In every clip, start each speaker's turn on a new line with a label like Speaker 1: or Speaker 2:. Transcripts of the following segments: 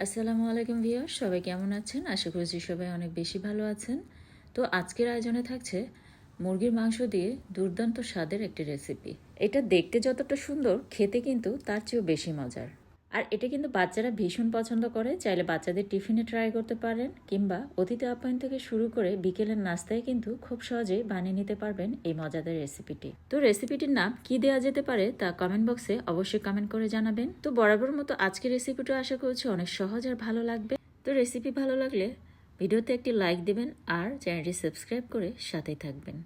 Speaker 1: আসসালামু আলাইকুম ভিউয়ার্স, সবাই কেমন আছেন? আশা করছি সবাই অনেক বেশি ভালো আছেন। তো আজকের আয়োজনে থাকছে মুরগির মাংস দিয়ে দুর্দান্ত স্বাদের একটি রেসিপি। এটা দেখতে যতটা সুন্দর, খেতে কিন্তু তার চেয়েও বেশি মজার। আর এটা কিন্তু বাচ্চারা ভীষণ পছন্দ করে। চাইলে বাচ্চাদের টিফিনে ট্রাই করতে পারেন, কিংবা অতিথি আপ্যায়ন থেকে শুরু করে বিকেলের নাস্তায় কিন্তু খুব সহজেই বানিয়ে নিতে পারবেন এই মজাদার রেসিপিটি। তো রেসিপিটির নাম কি দেওয়া যেতে পারে তা কমেন্ট বক্সে অবশ্যই কমেন্ট করে জানাবেন। তো বরাবর মতো আজকের রেসিপিটা আশা করছি অনেক সহজ আর ভালো লাগবে। তো রেসিপি ভালো লাগলে ভিডিওতে একটি লাইক দেবেন আর চ্যানেলটি সাবস্ক্রাইব করে সাথেই থাকবেন।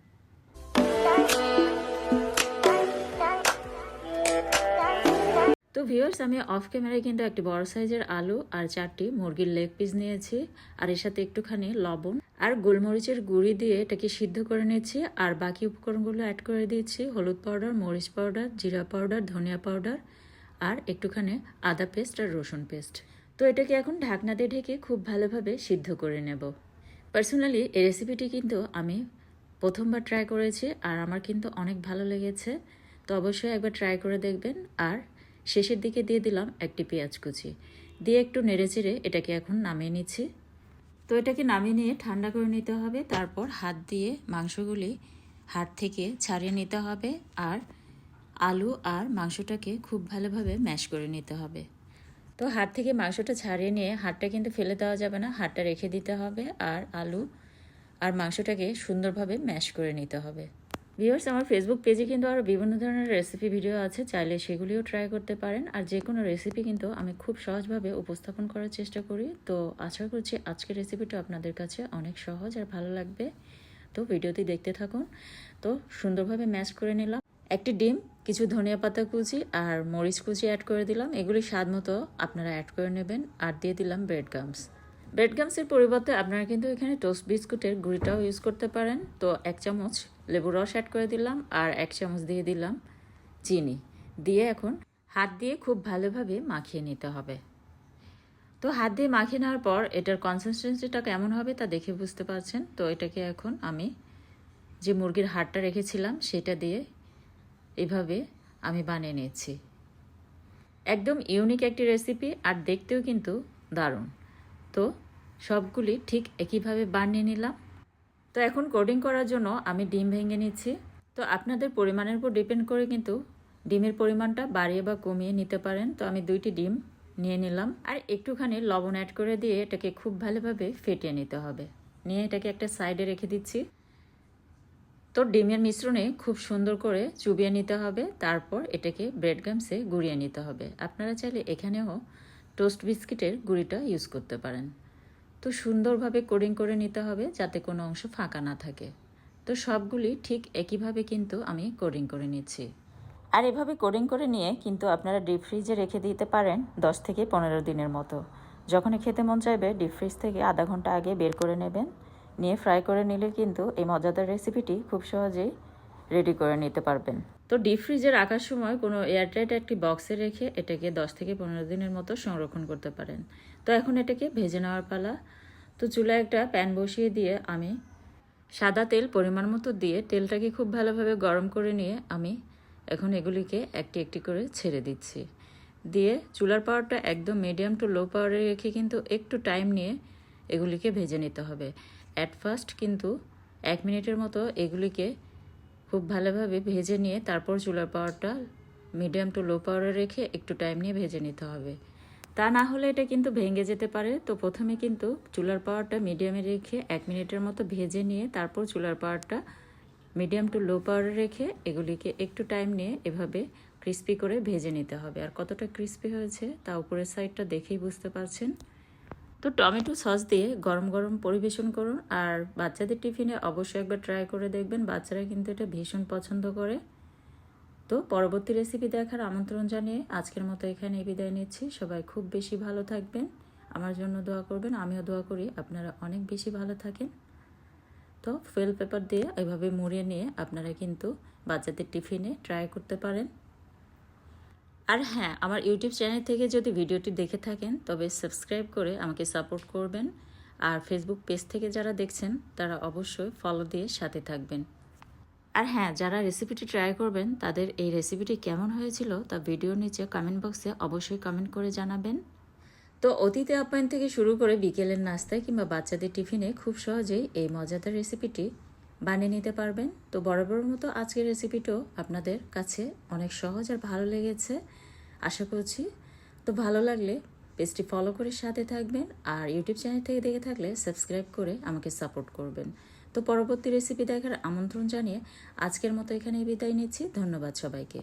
Speaker 1: তো ভিউয়ার্স, আমি অফ ক্যামেরায় কিন্তু একটি বড় সাইজের আলু আর 4টি মুরগির লেগ পিস নিয়েছি, আর এর সাথে একটুখানি লবণ আর গোলমরিচের গুঁড়ি দিয়ে এটাকে সিদ্ধ করে নিয়েছি। আর বাকি উপকরণগুলো অ্যাড করে দিয়েছি: হলুদ পাউডার, মরিচ পাউডার, জিরা পাউডার, ধনিয়া পাউডার আর একটুখানি আদা পেস্ট আর রসুন পেস্ট। তো এটাকে এখন ঢাকনা দিয়ে ঢেকে খুব ভালোভাবে সিদ্ধ করে নেব। পার্সোনালি এই রেসিপিটি কিন্তু আমি প্রথমবার ট্রাই করেছি, আর আমার কিন্তু অনেক ভালো লেগেছে। তো অবশ্যই একবার ট্রাই করে দেখবেন। আর শেষের দিকে দিয়ে দিলাম একটি পেঁয়াজ কুচি, দিয়ে একটু নেড়েচেড়ে এটাকে এখন নামিয়ে নিচ্ছি। তো এটাকে নামিয়ে নিয়ে ঠান্ডা করে নিতে হবে। তারপর হাত দিয়ে মাংসগুলি হাত থেকে ছাড়িয়ে নিতে হবে, আর আলু আর মাংসটাকে খুব ভালোভাবে ম্যাশ করে নিতে হবে। তো হাত থেকে মাংসটা ছাড়িয়ে নিয়ে হাতটা কিন্তু ফেলে দেওয়া যাবে না, হাতটা রেখে দিতে হবে। আর আলু আর মাংসটাকে সুন্দরভাবে ম্যাশ করে নিতে হবে। ভিউয়ার্স, আমার ফেসবুক পেজে কিন্তু আরও বিভিন্ন ধরনের রেসিপি ভিডিও আছে, চাইলে সেগুলিও ট্রাই করতে পারেন। আর যে কোনো রেসিপি কিন্তু আমি খুব সহজভাবে উপস্থাপন করার চেষ্টা করি। তো আশা করছি আজকের রেসিপিটা আপনাদের কাছে অনেক সহজ আর ভালো লাগবে। তো ভিডিওটি দেখতে থাকুন। তো সুন্দরভাবে ম্যাশ করে নিলাম। একটি ডিম, কিছু ধনিয়া পাতা কুচি আর মরিচ কুচি অ্যাড করে দিলাম। এগুলি স্বাদ মতো আপনারা অ্যাড করে নেবেন। আর দিয়ে দিলাম ব্রেড গামস। ব্রেড গামসের পরিবর্তে আপনারা কিন্তু এখানে টোস্ট বিস্কুটের গুঁড়িটাও ইউজ করতে পারেন। তো 1 চামচ লেবুর রস অ্যাড করে দিলাম, আর 1 চামচ দিয়ে দিলাম চিনি। দিয়ে এখন হাত দিয়ে খুব ভালোভাবে মাখিয়ে নিতে হবে। তো হাত দিয়ে মাখিয়ে নেওয়ার পর এটার কনসিস্টেন্সিটা কেমন হবে তা দেখে বুঝতে পারছেন। তো এটাকে এখন আমি যে মুরগির হাড়টা রেখেছিলাম সেটা দিয়ে এভাবে আমি বানিয়ে নিয়েছি। একদম ইউনিক একটি রেসিপি, আর দেখতেও কিন্তু দারুণ। তো সবগুলি ঠিক একইভাবে বানিয়ে নিলাম। তো এখন কোডিং করার জন্য আমি ডিম ভেঙে নিচ্ছি। তো আপনাদের পরিমাণের উপর ডিপেন্ড করে কিন্তু ডিমের পরিমাণটা বাড়িয়ে বা কমিয়ে নিতে পারেন। তো আমি 2টি ডিম নিয়ে নিলাম, আর একটুখানি লবণ অ্যাড করে দিয়ে এটাকে খুব ভালোভাবে ফেটিয়ে নিতে হবে। নিয়ে এটাকে একটা সাইডে রেখে দিচ্ছি। তো ডিমের মিশ্রণে খুব সুন্দর করে চুবিয়ে নিতে হবে। তারপর এটাকে ব্রেড গামসে গুঁড়িয়ে নিতে হবে। আপনারা চাইলে এখানেও টোস্ট বিস্কিটের গুঁড়িটা ইউজ করতে পারেন। তো সুন্দরভাবে কোডিং করে নিতে হবে যাতে কোনো অংশ ফাঁকা না থাকে। তো সবগুলি ঠিক একইভাবে কিন্তু আমি কোডিং করে নিচ্ছি। আর এভাবে কোডিং করে নিয়ে কিন্তু আপনারা ডিপ ফ্রিজে রেখে দিতে পারেন 10 থেকে 15 দিনের মতো। যখনই খেতে মন চাইবে ডিপ ফ্রিজ থেকে আধা ঘন্টা আগে বের করে নেবেন। নিয়ে ফ্রাই করে নিলে কিন্তু এই মজাদার রেসিপিটি খুব সহজেই রেডি করে নিতে পারবেন। তো ডিপ ফ্রিজে রাখার সময় কোনো এয়ারটাইট একটি বক্সে রেখে এটাকে 10 থেকে 15 দিনের মতো সংরক্ষণ করতে পারেন। তো এখন এটাকে ভেজে নেওয়ার পালা। তো চুলায় একটা প্যান বসিয়ে দিয়ে আমি সাদা তেল পরিমাণ মতো দিয়ে তেলটাকে খুব ভালোভাবে গরম করে নিয়ে আমি এখন এগুলিকে একটি একটি করে ছেড়ে দিচ্ছি। দিয়ে চুলার পাওয়ারটা একদম মিডিয়াম টু লো পাওয়ারে রেখে কিন্তু একটু টাইম নিয়ে এগুলিকে ভেজে নিতে হবে। অ্যাট ফার্স্ট কিন্তু 1 মিনিটের মতো এগুলিকে খুব ভালোভাবে ভেজে নিয়ে তারপর চুলার পাওয়ারটা মিডিয়াম টু লো পাওয়ারে রেখে একটু টাইম নিয়ে ভেজে নিতে হবে। তা না হলে এটা কিন্তু ভেঙে যেতে পারে। তো প্রথমে কিন্তু চুলার পাওয়ারটা মিডিয়ামে রেখে 1 মিনিটের মতো ভেজে নিয়ে তারপর চুলার পাওয়ারটা মিডিয়াম টু লো পাওয়ারে রেখে এগুলিকে একটু টাইম নিয়ে এভাবে ক্রিস্পি করে ভেজে নিতে হবে। আর কতটা ক্রিস্পি হয়েছে তা উপরের সাইডটা দেখেই বুঝতে পারছেন। তো টমেটো সস দিয়ে গরম গরম পরিবেশন করুন। আর বাচ্চাদের টিফিনে অবশ্যই একবার ট্রাই করে দেখবেন, বাচ্চারা কিন্তু এটা ভীষণ পছন্দ করে। তো পরবর্তী রেসিপি দেখার আমন্ত্রণ জানিয়ে আজকের মতো এখানে বিদায় নিচ্ছি। সবাই খুব বেশি ভালো থাকবেন, আমার জন্য দোয়া করবেন। আমিও দোয়া করি আপনারা অনেক বেশি ভালো থাকেন। তো ফয়েল পেপার দিয়ে এভাবে মুড়িয়ে নিয়ে আপনারা কিন্তু বাচ্চাদের টিফিনে ট্রাই করতে পারেন। আর হ্যাঁ, আমার ইউটিউব চ্যানেল থেকে যদি ভিডিওটি দেখে থাকেন তবে সাবস্ক্রাইব করে আমাকে সাপোর্ট করবেন। আর ফেসবুক পেজ থেকে যারা দেখছেন তারা অবশ্যই ফলো দিয়ে সাথে থাকবেন। আর হ্যাঁ, যারা রেসিপিটি ট্রাই করবেন তাদের এই রেসিপিটি কেমন হয়েছিল তা ভিডিওর নিচে কমেন্ট বক্সে অবশ্যই কমেন্ট করে জানাবেন। তো অতিথি আপ্যায়ন থেকে শুরু করে বিকেলের নাস্তায় কিংবা বাচ্চাদের টিফিনে খুব সহজেই এই মজাদার রেসিপিটি বানিয়ে নিতে পারবেন। তো বরাবরের মতো আজকের রেসিপিটাও আপনাদের কাছে অনেক সহজ আর ভালো লেগেছে আশা করছি। তো ভালো লাগলে পেজটি ফলো করে সাথে থাকবেন, আর ইউটিউব চ্যানেল থেকে দেখে থাকলে সাবস্ক্রাইব করে আমাকে সাপোর্ট করবেন। তো পরবর্তী রেসিপি দেখার আমন্ত্রণ জানিয়ে আজকের মতো এখানেই বিদায় নিচ্ছি। ধন্যবাদ সবাইকে।